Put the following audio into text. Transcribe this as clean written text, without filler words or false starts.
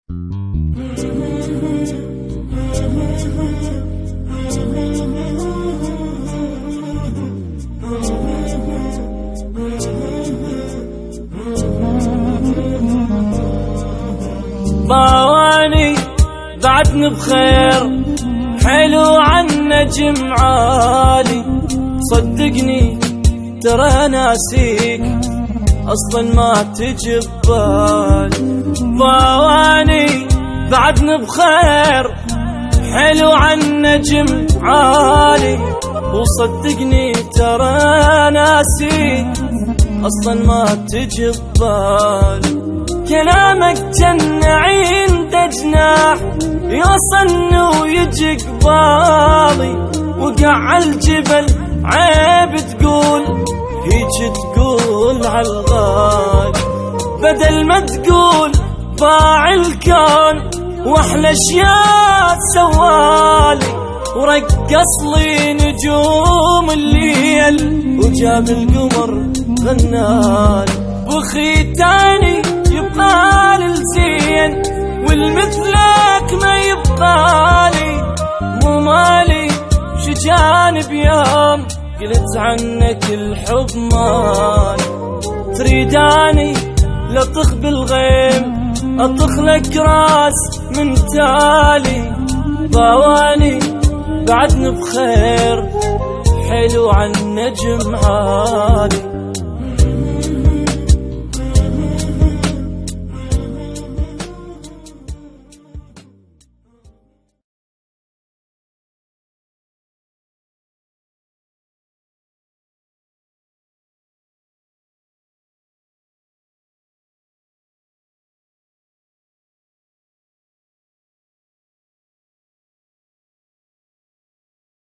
باواني بعدني بخير، حلو عن نجم عالي. صدقني ترى ناسيك اصلا ما تجي ببالي. باواني بعدني بخير، حلو عن نجم عالي. وصدقني ترى ناسيك اصلا ما تجي ببالي. كلامك جن عنده جناح يوصلني ويجي قبالي. وقع الجبل عيب تقول، هيج تقول عالغالي. بدل ما تقول باع الكون واحلى اشياء سوالي. ورقص لي نجوم الليل وجاب القمر غنالي. وختاني يبقى للزين والمثلك ما يبقالي. مو مالي شجان بيوم قلت عنك الحب مالي. تريداني لطخ بالغيم اطخ لك راس من تالي. باواني بعدني بخير، حلو عن نجم عالي.